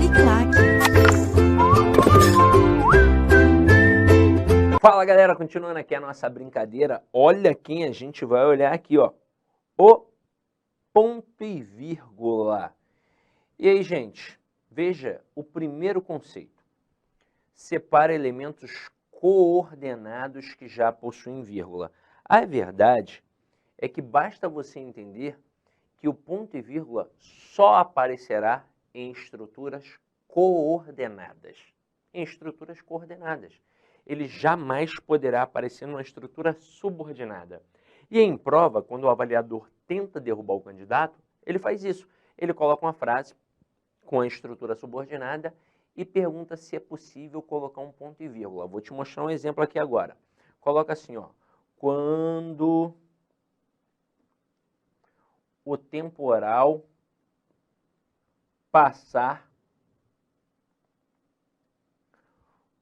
claque. Fala galera, continuando aqui a nossa brincadeira, olha quem a gente vai olhar aqui, ó, o ponto e vírgula. E aí, gente, veja o primeiro conceito. Separa elementos coordenados que já possuem vírgula. A verdade é que basta você entender que o ponto e vírgula só aparecerá em estruturas coordenadas. Em estruturas coordenadas. Ele jamais poderá aparecer numa estrutura subordinada. E em prova, quando o avaliador tenta derrubar o candidato, ele faz isso. Ele coloca uma frase com a estrutura subordinada e pergunta se é possível colocar um ponto e vírgula. Vou te mostrar um exemplo aqui agora. Coloca assim, ó. Quando o temporal passar,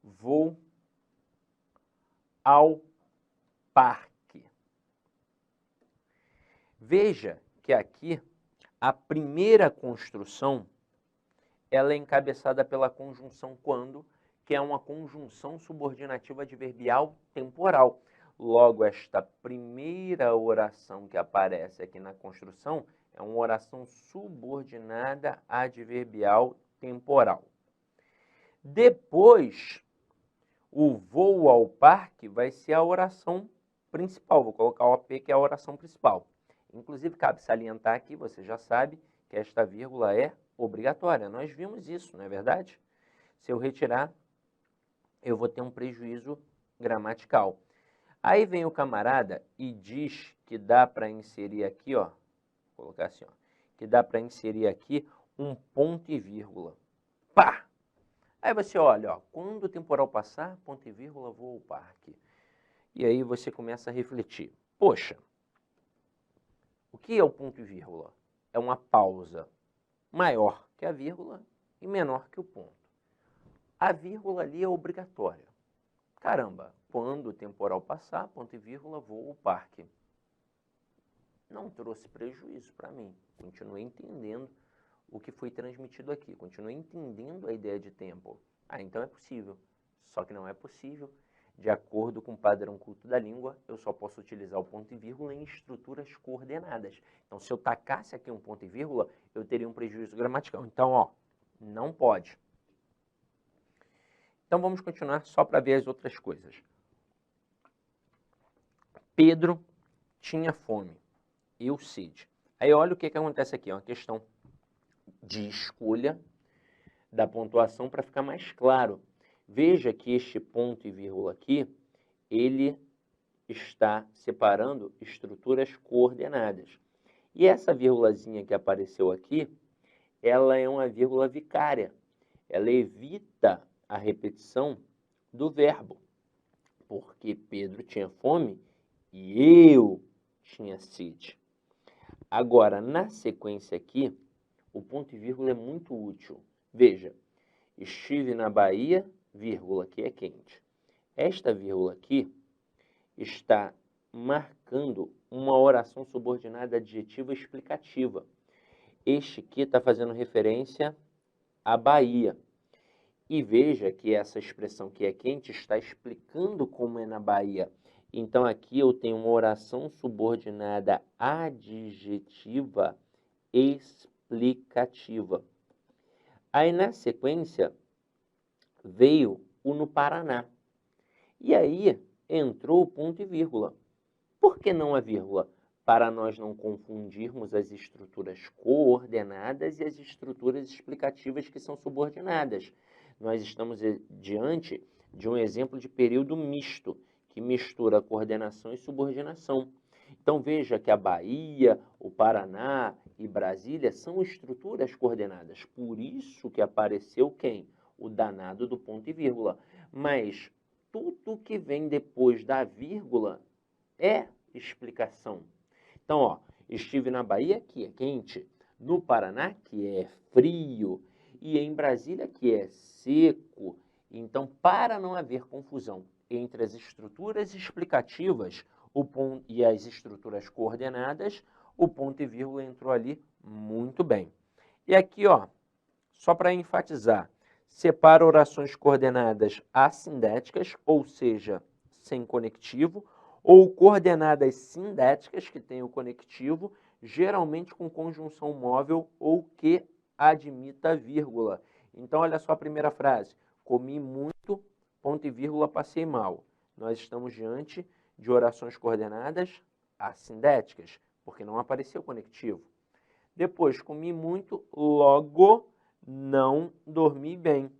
vou ao parque. Veja que aqui a primeira construção ela é encabeçada pela conjunção quando, que é uma conjunção subordinativa adverbial temporal. Logo, esta primeira oração que aparece aqui na construção é uma oração subordinada adverbial temporal. Depois, o vou ao parque vai ser a oração principal. Vou colocar o OP, que é a oração principal. Inclusive, cabe salientar aqui, você já sabe, que esta vírgula é obrigatória. Nós vimos isso, não é verdade? Se eu retirar, eu vou ter um prejuízo gramatical. Aí vem o camarada e diz que dá para inserir aqui, ó, vou colocar assim, ó, que dá para inserir aqui um ponto e vírgula. Pá! Aí você olha, ó, quando o temporal passar, ponto e vírgula, vou ao parque. E aí você começa a refletir. Poxa, o que é o ponto e vírgula? É uma pausa maior que a vírgula e menor que o ponto. A vírgula ali é obrigatória. Caramba, quando o temporal passar, ponto e vírgula, vou ao parque. Não trouxe prejuízo para mim. Continuei entendendo o que foi transmitido aqui. Continuei entendendo a ideia de tempo. Ah, então é possível. Só que não é possível. De acordo com o padrão culto da língua, eu só posso utilizar o ponto e vírgula em estruturas coordenadas. Então, se eu tacasse aqui um ponto e vírgula, eu teria um prejuízo gramatical. Então, ó, não pode. Então, vamos continuar só para ver as outras coisas. Pedro tinha fome. Eu sede. Aí, olha o que acontece aqui. É uma questão de escolha da pontuação para ficar mais claro. Veja que este ponto e vírgula aqui, ele está separando estruturas coordenadas. E essa vírgulazinha que apareceu aqui, ela é uma vírgula vicária. Ela evita a repetição do verbo, porque Pedro tinha fome e eu tinha sede. Agora, na sequência aqui, o ponto e vírgula é muito útil. Veja, estive na Bahia, vírgula, que é quente. Esta vírgula aqui está marcando uma oração subordinada adjetiva explicativa. Este aqui está fazendo referência à Bahia. E veja que essa expressão que é quente está explicando como é na Bahia. Então, aqui eu tenho uma oração subordinada adjetiva explicativa. Aí, na sequência, veio o no Paraná. E aí entrou o ponto e vírgula. Por que não a vírgula? Para nós não confundirmos as estruturas coordenadas e as estruturas explicativas que são subordinadas. Nós estamos diante de um exemplo de período misto, que mistura coordenação e subordinação. Então veja que a Bahia, o Paraná e Brasília são estruturas coordenadas. Por isso que apareceu quem? O danado do ponto e vírgula. Mas tudo que vem depois da vírgula é explicação. Então, ó, estive na Bahia, que é quente, no Paraná, que é frio, e em Brasília, que é seco. Então, para não haver confusão entre as estruturas explicativas e as estruturas coordenadas, o ponto e vírgula entrou ali muito bem. E aqui, ó, Só para enfatizar, separa orações coordenadas assindéticas, ou seja, sem conectivo, ou coordenadas sindéticas, que tem o conectivo, geralmente com conjunção móvel ou que admita vírgula. Então, olha só a primeira frase. Comi muito, ponto e vírgula, passei mal. Nós estamos diante de orações coordenadas assindéticas, porque não apareceu conectivo. Depois, comi muito, logo não dormi bem.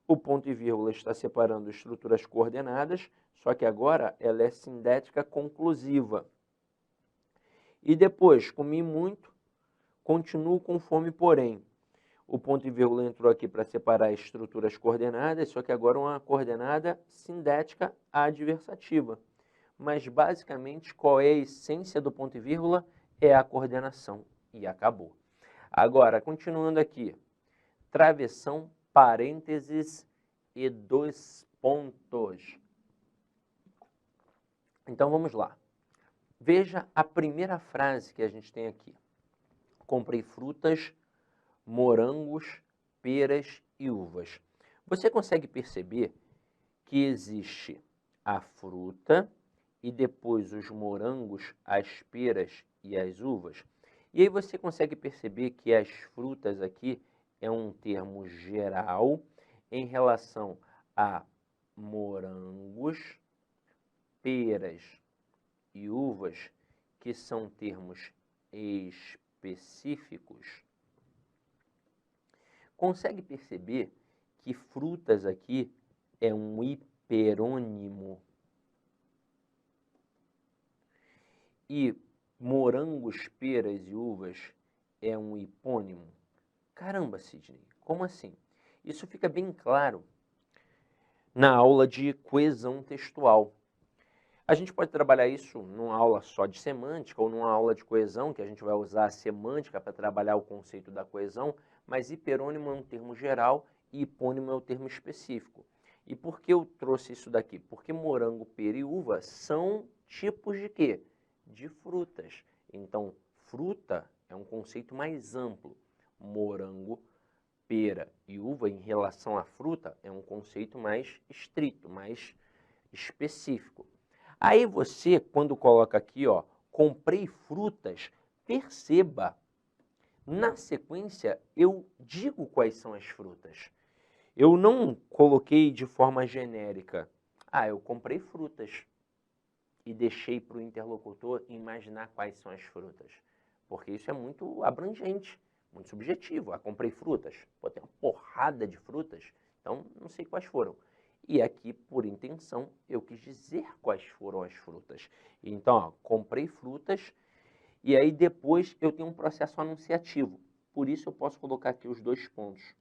O ponto e vírgula está separando estruturas coordenadas, só que agora ela é sindética conclusiva. E depois, comi muito, continuo com fome, porém. O ponto e vírgula entrou aqui para separar estruturas coordenadas, só que agora uma coordenada sindética adversativa. Mas, basicamente, qual é a essência do ponto e vírgula? É a coordenação. E acabou. Agora, continuando aqui. Travessão, parênteses e dois pontos. Então, vamos lá. Veja a primeira frase que a gente tem aqui. Comprei frutas, morangos, peras e uvas. Você consegue perceber que existe a fruta e depois os morangos, as peras e as uvas? E aí você consegue perceber que as frutas aqui é um termo geral em relação a morangos, peras e uvas, que são termos específicos. Consegue perceber que frutas aqui é um hiperônimo e morangos, peras e uvas é um hipônimo? Caramba, Sidney, como assim? Isso fica bem claro na aula de coesão textual. A gente pode trabalhar isso numa aula só de semântica ou numa aula de coesão, que a gente vai usar a semântica para trabalhar o conceito da coesão, mas hiperônimo é um termo geral e hipônimo é o termo específico. E por que eu trouxe isso daqui? Porque morango, pera e uva são tipos de quê? De frutas. Então, fruta é um conceito mais amplo. Morango, pera e uva em relação à fruta é um conceito mais estrito, mais específico. Aí você, quando coloca aqui, ó, comprei frutas, perceba, na sequência eu digo quais são as frutas. Eu não coloquei de forma genérica, eu comprei frutas e deixei para o interlocutor imaginar quais são as frutas. Porque isso é muito abrangente, muito subjetivo. Comprei frutas, pô, tem uma porrada de frutas, então não sei quais foram. E aqui, por intenção, eu quis dizer quais foram as frutas. Então, ó, comprei frutas e aí depois eu tenho um processo anunciativo. Por isso eu posso colocar aqui os dois pontos.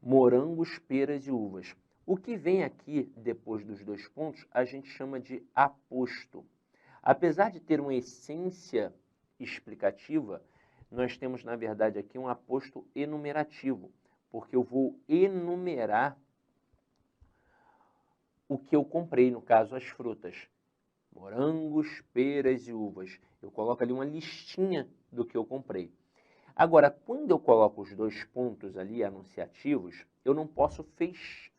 Morangos, peras e uvas. O que vem aqui depois dos dois pontos, a gente chama de aposto. Apesar de ter uma essência explicativa, nós temos, na verdade, aqui um aposto enumerativo, porque eu vou enumerar o que eu comprei, no caso, as frutas. Morangos, peras e uvas. Eu coloco ali uma listinha do que eu comprei. Agora, quando eu coloco os dois pontos ali, anunciativos, eu não posso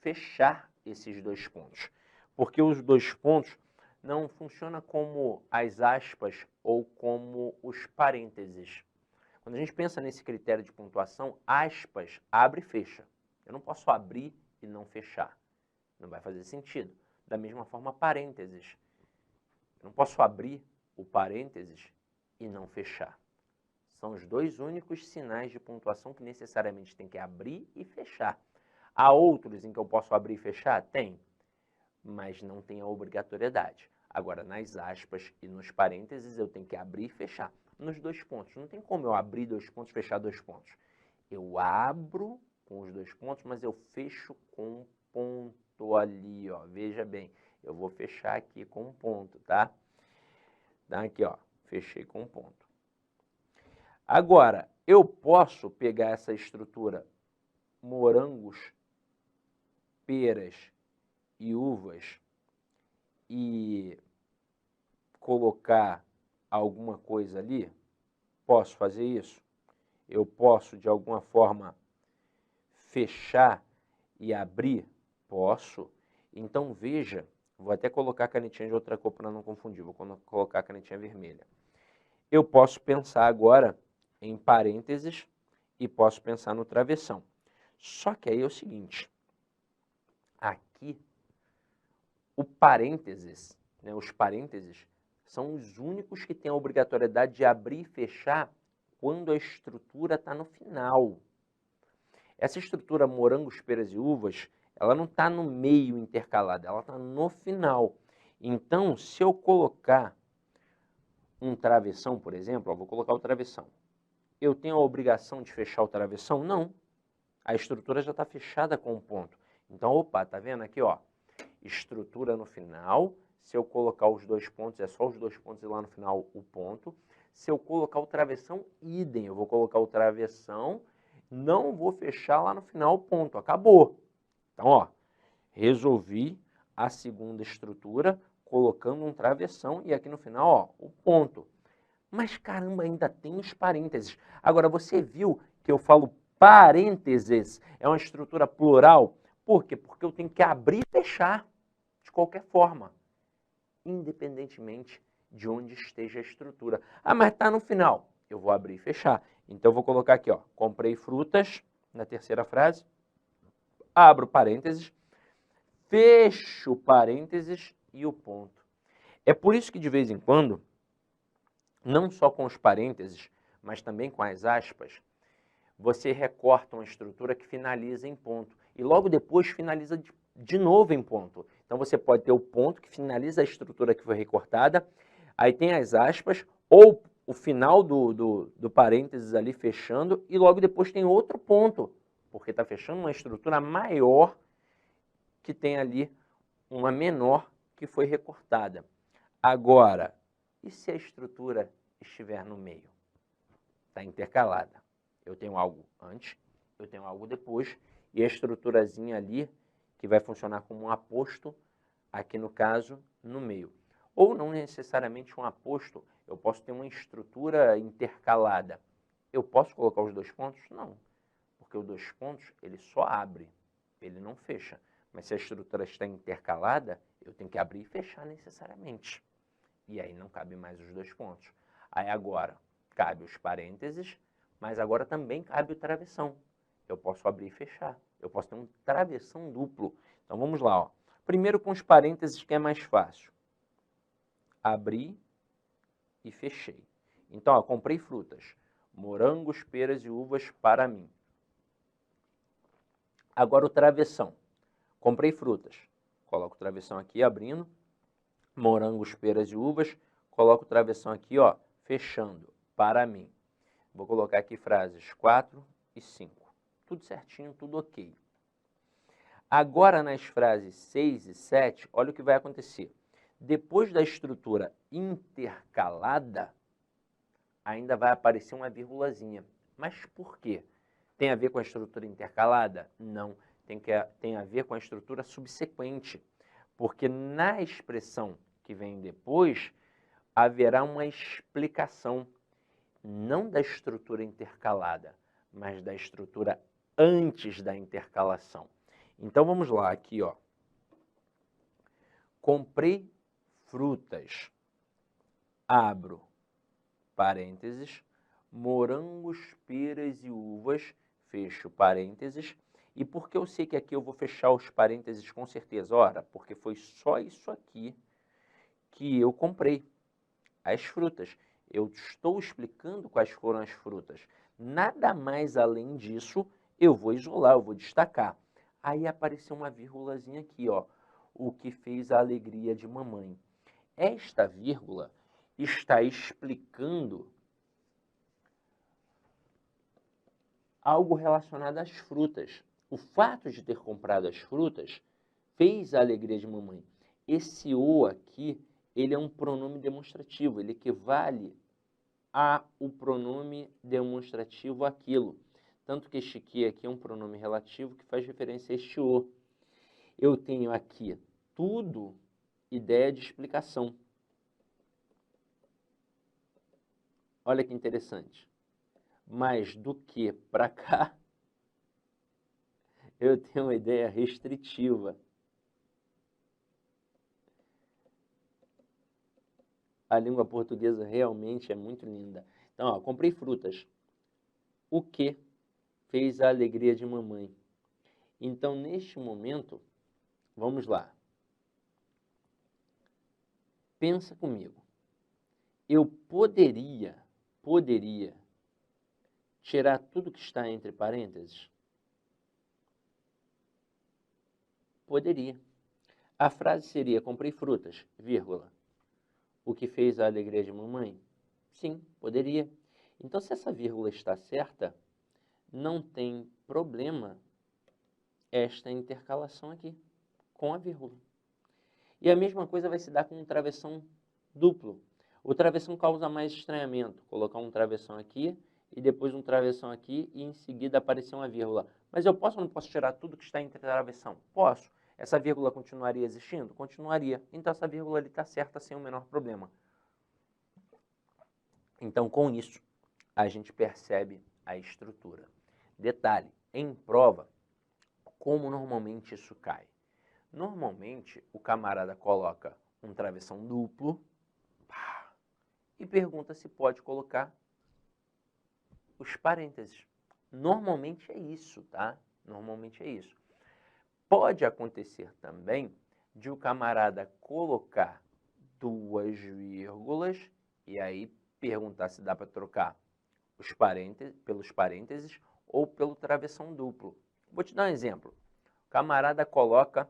fechar esses dois pontos, porque os dois pontos não funcionam como as aspas ou como os parênteses. Quando a gente pensa nesse critério de pontuação, aspas abre e fecha. Eu não posso abrir e não fechar. Não vai fazer sentido. Da mesma forma, parênteses. Eu não posso abrir o parênteses e não fechar. São os dois únicos sinais de pontuação que necessariamente tem que abrir e fechar. Há outros em que eu posso abrir e fechar? Tem, mas não tem a obrigatoriedade. Agora, nas aspas e nos parênteses, eu tenho que abrir e fechar. Nos dois pontos, não tem como eu abrir dois pontos e fechar dois pontos. Eu abro com os dois pontos, mas eu fecho com um ponto ali, ó. Veja bem, eu vou fechar aqui com um ponto, tá? Tá aqui, ó, fechei com um ponto. Agora, eu posso pegar essa estrutura morangos, peras e uvas e colocar alguma coisa ali? Posso fazer isso? Eu posso, de alguma forma, fechar e abrir? Posso. Então, veja, vou até colocar a canetinha de outra cor para não confundir, vou colocar a canetinha vermelha. Eu posso pensar agora em parênteses e posso pensar no travessão. Só que aí é o seguinte, aqui, o parênteses, né, os parênteses são os únicos que têm a obrigatoriedade de abrir e fechar quando a estrutura está no final. Essa estrutura morangos, peras e uvas, ela não está no meio intercalada, ela está no final. Então, se eu colocar um travessão, por exemplo, vou colocar o travessão. Eu tenho a obrigação de fechar o travessão? Não. A estrutura já está fechada com um ponto. Então, opa, tá vendo aqui, ó? Estrutura no final. Se eu colocar os dois pontos, é só os dois pontos e lá no final o ponto. Se eu colocar o travessão, idem. Eu vou colocar o travessão, não vou fechar lá no final o ponto. Acabou. Então, ó, resolvi a segunda estrutura colocando um travessão e aqui no final, ó, o ponto. Mas, caramba, ainda tem os parênteses. Agora, você viu que eu falo parênteses, é uma estrutura plural? Por quê? Porque eu tenho que abrir e fechar de qualquer forma, independentemente de onde esteja a estrutura. Ah, mas está no final. Eu vou abrir e fechar. Então, eu vou colocar aqui, ó, comprei frutas, na terceira frase, abro parênteses, fecho parênteses e o ponto. É por isso que, de vez em quando, não só com os parênteses, mas também com as aspas, você recorta uma estrutura que finaliza em ponto. E logo depois finaliza de novo em ponto. Então você pode ter o ponto que finaliza a estrutura que foi recortada, aí tem as aspas, ou o final do parênteses ali fechando, e logo depois tem outro ponto, porque está fechando uma estrutura maior que tem ali uma menor que foi recortada. Agora, e se a estrutura estiver no meio? Está intercalada. Eu tenho algo antes, eu tenho algo depois, e a estruturazinha ali, que vai funcionar como um aposto, aqui no caso, no meio. Ou não necessariamente um aposto, eu posso ter uma estrutura intercalada. Eu posso colocar os dois pontos? Não, porque os dois pontos, ele só abre, ele não fecha. Mas se a estrutura está intercalada, eu tenho que abrir e fechar necessariamente. E aí não cabe mais os dois pontos. Aí agora, cabe os parênteses, mas agora também cabe o travessão. Eu posso abrir e fechar. Eu posso ter um travessão duplo. Então vamos lá, ó. Primeiro com os parênteses, que é mais fácil. Abri e fechei. Então, ó, comprei frutas. Morangos, peras e uvas para mim. Agora o travessão. Comprei frutas. Coloco o travessão aqui abrindo. Morangos, peras e uvas. Coloco o travessão aqui, ó, fechando. Para mim. Vou colocar aqui frases 4 e 5. Tudo certinho, tudo ok. Agora, nas frases 6 e 7, olha o que vai acontecer. Depois da estrutura intercalada, ainda vai aparecer uma vírgulazinha. Mas por quê? Tem a ver com a estrutura intercalada? Não. Tem a ver com a estrutura subsequente. Porque na expressão que vem depois, haverá uma explicação, não da estrutura intercalada, mas da estrutura antes da intercalação. Então vamos lá, aqui, ó. Comprei frutas, abro parênteses, morangos, peras e uvas, fecho parênteses. E por que eu sei que aqui eu vou fechar os parênteses com certeza? Ora, porque foi só isso aqui que eu comprei, as frutas. Eu estou explicando quais foram as frutas. Nada mais além disso, eu vou isolar, eu vou destacar. Aí apareceu uma vírgulazinha aqui, ó. O que fez a alegria de mamãe. Esta vírgula está explicando algo relacionado às frutas. O fato de ter comprado as frutas fez a alegria de mamãe. Esse o aqui, ele é um pronome demonstrativo, ele equivale a o pronome demonstrativo aquilo. Tanto que este que aqui é um pronome relativo que faz referência a este o. Eu tenho aqui tudo ideia de explicação. Olha que interessante. Mas do que para cá, Eu tenho uma ideia restritiva. A língua portuguesa realmente é muito linda. Então, ó, comprei frutas. O que fez a alegria de mamãe? Então, neste momento, vamos lá. Pensa comigo. Eu poderia tirar tudo que está entre parênteses? Poderia. A frase seria: comprei frutas, vírgula. O que fez a alegria de mamãe? Sim, poderia. Então, se essa vírgula está certa, não tem problema esta intercalação aqui, com a vírgula. E a mesma coisa vai se dar com um travessão duplo. O travessão causa mais estranhamento. Colocar um travessão aqui e depois um travessão aqui e em seguida aparecer uma vírgula. Mas eu posso ou não posso tirar tudo que está entre travessão? Posso. Essa vírgula continuaria existindo? Continuaria. Então essa vírgula ali está certa sem o menor problema. Então com isso a gente percebe a estrutura. Detalhe, em prova, como normalmente isso cai? Normalmente, o camarada coloca um travessão duplo e pergunta se pode colocar os parênteses. Normalmente é isso, tá? Normalmente é isso. Pode acontecer também de o camarada colocar duas vírgulas e aí perguntar se dá para trocar os parênteses, pelos parênteses ou pelo travessão duplo. Vou te dar um exemplo. O camarada coloca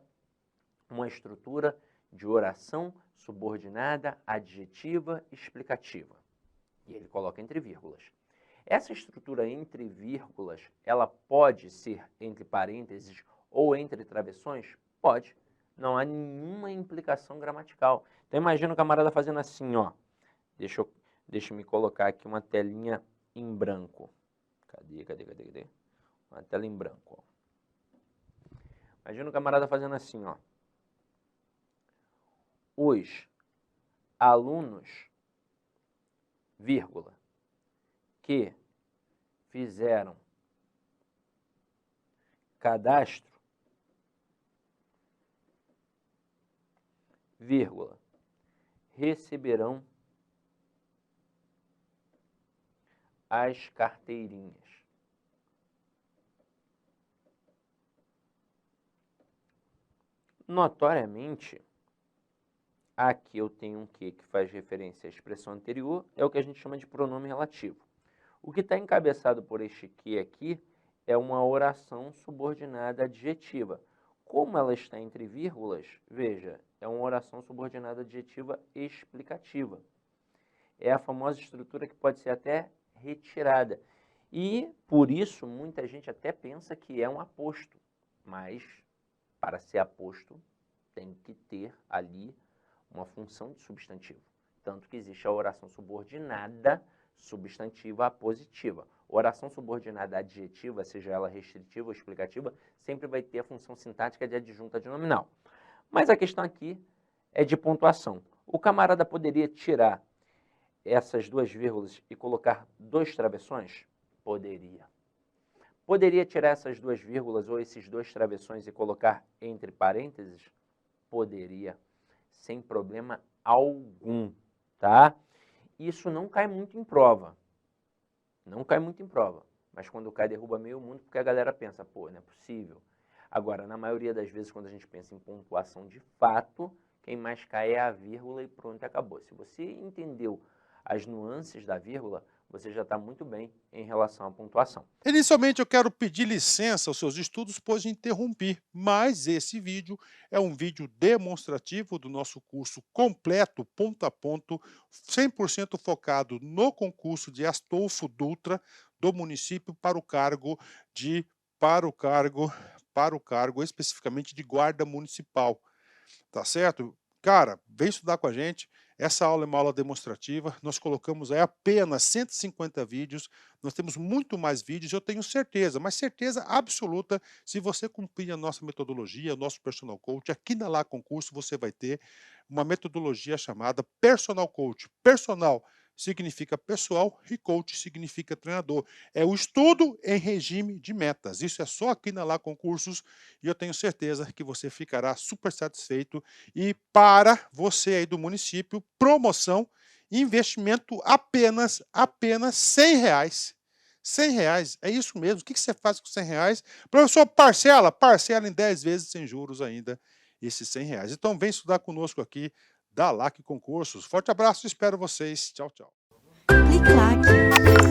uma estrutura de oração subordinada, adjetiva, explicativa. E ele coloca entre vírgulas. Essa estrutura entre vírgulas, ela pode ser entre parênteses ou entre travessões? Pode. Não há nenhuma implicação gramatical. Então imagina o camarada fazendo assim, ó. Deixa eu me colocar aqui uma telinha em branco. Cadê? Uma tela em branco, ó. Imagina o camarada fazendo assim, ó. Os alunos, vírgula, que fizeram cadastro, vírgula, receberão as carteirinhas. Notoriamente, aqui eu tenho um que faz referência à expressão anterior, é o que a gente chama de pronome relativo. O que está encabeçado por este que aqui é uma oração subordinada adjetiva. Como ela está entre vírgulas, veja, é uma oração subordinada adjetiva explicativa. É a famosa estrutura que pode ser até retirada. E, por isso, muita gente até pensa que é um aposto. Mas, para ser aposto, tem que ter ali uma função de substantivo. Tanto que existe a oração subordinada substantiva apositiva. Oração subordinada adjetiva, seja ela restritiva ou explicativa, sempre vai ter a função sintática de adjunto adnominal. Mas a questão aqui é de pontuação. O camarada poderia tirar essas duas vírgulas e colocar dois travessões? Poderia. Poderia tirar essas duas vírgulas ou esses dois travessões e colocar entre parênteses? Poderia, sem problema algum, tá? Isso não cai muito em prova. Não cai muito em prova. Mas quando cai, derruba meio mundo, porque a galera pensa, pô, não é possível. Agora, na maioria das vezes, quando a gente pensa em pontuação de fato, quem mais cai é a vírgula e pronto, acabou. Se você entendeu as nuances da vírgula, você já está muito bem em relação à pontuação. Inicialmente eu quero pedir licença aos seus estudos, pois interrompi, mas esse vídeo é um vídeo demonstrativo do nosso curso completo, ponto a ponto, 100% focado no concurso de Astolfo Dutra do município de para o cargo para o cargo especificamente de guarda municipal. Tá certo? Cara, vem estudar com a gente. Essa aula é uma aula demonstrativa. Nós colocamos aí apenas 150 vídeos. Nós temos muito mais vídeos, eu tenho certeza, mas certeza absoluta, se você cumprir a nossa metodologia, o nosso personal coach, aqui na Lá Concurso você vai ter uma metodologia chamada personal coach. Personal significa pessoal e coach significa treinador. É o estudo em regime de metas. Isso é só aqui na Lá Concursos e eu tenho certeza que você ficará super satisfeito. E para você aí do município, promoção, investimento apenas R$ 100. R$ 100, é isso mesmo. O que você faz com R$ 100? Professor, parcela em 10 vezes sem juros ainda esses R$ 100. Então vem estudar conosco aqui da LAC Concursos. Forte abraço, espero vocês. Tchau, tchau. Clique-Claque.